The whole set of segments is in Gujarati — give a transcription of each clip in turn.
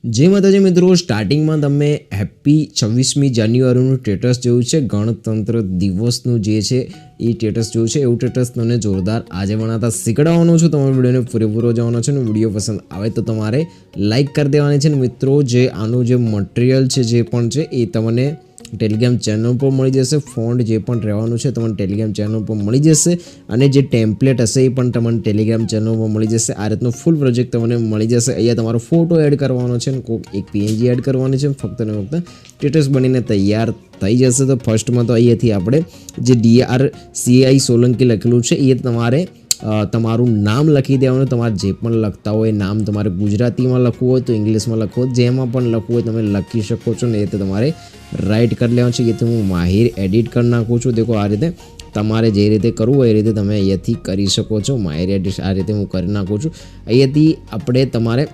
જે માતાજી મિત્રો, સ્ટાર્ટિંગમાં તમે હેપી 26મી જાન્યુઆરીનું સ્ટેટસ જોયું છે, ગણતંત્ર દિવસનું જે છે એ સ્ટેટસ જોયું છે. એવું સ્ટેટસ તમને જોરદાર આજે બનાવતા શીખડાવવાનો છું. તમારા વિડીયોને પૂરેપૂરો જવાનો છે ને વિડીયો પસંદ આવે તો તમારે લાઇક કરી દેવાની છે. ને મિત્રો, જે આનું જે મટીરિયલ છે જે પણ છે એ તમને ટેલિગ્રામ ચેનલ પર મળી જશે. ફોન્ટ જે પણ રહેવાનું છે તમને ટેલિગ્રામ ચેનલ પર મળી જશે, અને જે ટેમ્પલેટ હશે એ પણ તમને ટેલિગ્રામ ચેનલ પર મળી જશે. આ રીતનો ફૂલ પ્રોજેક્ટ તમને મળી જશે. અહીંયા તમારો ફોટો એડ કરવાનો છે ને કોઈક એક પીએનજી એડ કરવાની છે. ફક્ત ને ફક્ત સ્ટેટસ બનીને તૈયાર થઈ જશે. તો ફર્સ્ટમાં તો અહીંયાથી આપણે જે DRCI સોલંકી લખેલું છે એ તમારે તમારું નામ લખી દેવાનું. તમારે જે પણ લખતા હોય નામ તમારે ગુજરાતીમાં લખવું હોય તો ઇંગ્લિશમાં લખવું હોય, જેમાં પણ લખવું હોય તમે લખી શકો છો. ને એ તો તમારે રાઇટ કરી લેવાનું છે. એ તો હું માહિર એડિટ કરી નાખું છું. દેખો, આ રીતે તમારે જે રીતે કરવું હોય એ રીતે તમે અહીંયાથી કરી શકો છો. માહિર એડિટ આ રીતે હું કરી નાખું છું. અહીંયાથી આપણે તમારે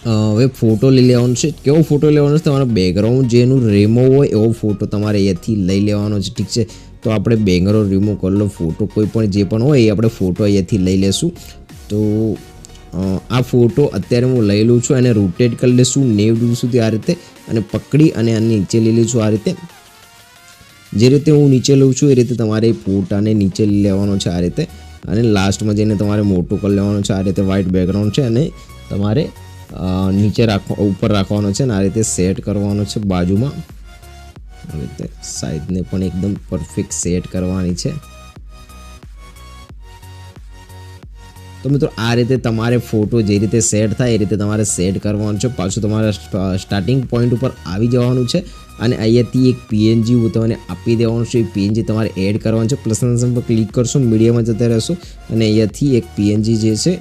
હવે ફોટો લઈ લેવાનો છે. કેવો ફોટો લેવાનો છે? તમારો બેકગ્રાઉન્ડ જેનું રિમૂવ હોય એવો ફોટો તમારે અહીંયાથી લઈ લેવાનો છે. ઠીક છે, તો આપણે બેકગ્રાઉન્ડ રિમૂવ કરેલો ફોટો કોઈ પણ જે પણ હોય એ આપણે ફોટો અહીંયાથી લઈ લેશું. તો આ ફોટો અત્યારે હું લઈ લઉં છું, એને રોટેટ કરી લઈશું 90 ડિગ્રી સુધી આ રીતે, અને પકડી અને આની નીચે લઈ લઈશું. આ રીતે જે રીતે હું નીચે લઉં છું એ રીતે તમારે ફોટાને નીચે લઈ લેવાનો છે આ રીતે, અને લાસ્ટમાં જઈને તમારે મોટું કરી લેવાનું છે. આ રીતે વ્હાઇટ બેકગ્રાઉન્ડ છે અને તમારે નીચે ઉપર રાખવાનો છે, અને આ રીતે સેટ કરવાનો છે બાજુમાં. આ રીતે સાઈડને પણ એકદમ પરફેક્ટ સેટ કરવાની છે. તો મિત્રો, આ રીતે તમારે ફોટો જે રીતે સેટ થાય એ રીતે તમારે સેટ કરવાનું છે. પાછું તમારે સ્ટાર્ટિંગ પોઈન્ટ ઉપર આવી જવાનું છે, અને અહીંયાથી એક પીએનજી હું તમને આપી દેવાનું છે. એ પીએનજી તમારે એડ કરવાનું છે. પ્લસ પર ક્લિક કરશો, મીડિયામાં જતા રહેશો, અને અહીંયાથી એક પીએનજી જે છે,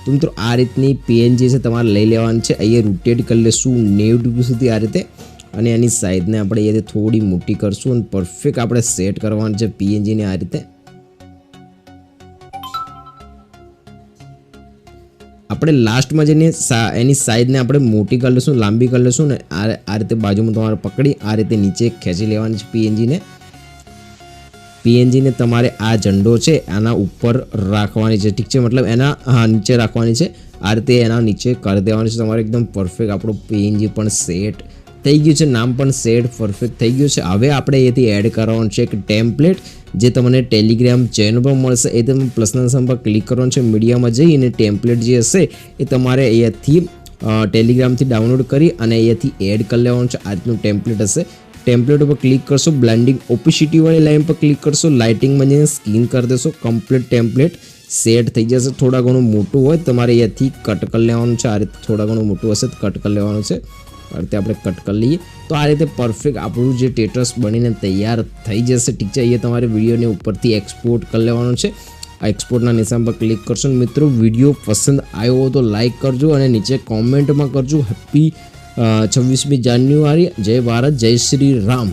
તો મિત્રો આ રીતની પીએનજી છે તમારે લઈ લેવાની છે. અહીંયા રોટેટ કરી લેશું 90 ડિગ્રી સુધી આ રીતે, અને એની સાઈડને આપણે અહીંયાથી થોડી મોટી કરશું અને પરફેક્ટ આપણે સેટ કરવાની છે પીએનજીને આ રીતે. આપણે લાસ્ટમાં જઈને એની સાઈડને આપણે મોટી કરી લઈશું, લાંબી કરી લઈશું, ને આ રીતે બાજુમાં તમારે પકડી આ રીતે નીચે ખેંચી લેવાની છે પીએનજીને તમારે આ ઝંડો છે આના ઉપર રાખવાની છે. ઠીક છે, મતલબ એના નીચે રાખવાની છે. આ રીતે એના નીચે કરી દેવાની છે. તમારે એકદમ પરફેક્ટ આપણું પીએનજી પણ સેટ થઈ ગયું છે, નામ પણ સેટ પરફેક્ટ થઈ ગયું છે. હવે આપણે એથી એડ કરવાનું છે એક ટેમ્પલેટ, જે તમને ટેલિગ્રામ ચેનલ પર મળશે. એ તમે પ્લસના નિશાન પર ક્લિક કરવાનું છે. મીડિયામાં જઈને ટેમ્પલેટ જે હશે એ તમારે અહીંયાથી ટેલિગ્રામથી ડાઉનલોડ કરી અને અહીંયાથી એડ કરી લેવાનું છે. આ રીતનું ટેમ્પલેટ હશે. ટેમ્પલેટ ઉપર ક્લિક કરશો, બ્લેન્ડિંગ ઓપેસિટી વાળી લાઈન પર ક્લિક કરશો, લાઇટિંગમાં જઈને સ્કીન કરી દેશો. કમ્પ્લીટ ટેમ્પલેટ સેટ થઈ જશે. થોડા ઘણું મોટું હોય તમારે અહીંયાથી કટ કરી લેવાનું છે. આ રીતે થોડા ઘણું મોટું હશે તો કટ કરી લેવાનું છે. આ રીતે આપણે કટ કરી લઈએ તો આ રીતે પરફેક્ટ આપણું જે સ્ટેટસ બનીને તૈયાર થઈ જશે. ઠીક છે, અહીંયા તમારે વિડીયોને ઉપરથી એક્સપોર્ટ કરી લેવાનું છે. આ એક્સપોર્ટના નિશાન પર ક્લિક કરશો. મિત્રો, વિડીયો પસંદ આવ્યો હોય તો લાઇક કરજો, અને નીચે કોમેન્ટમાં કરજો હેપી 26મી જાન્યુઆરી. જય ભારત, જય શ્રી રામ.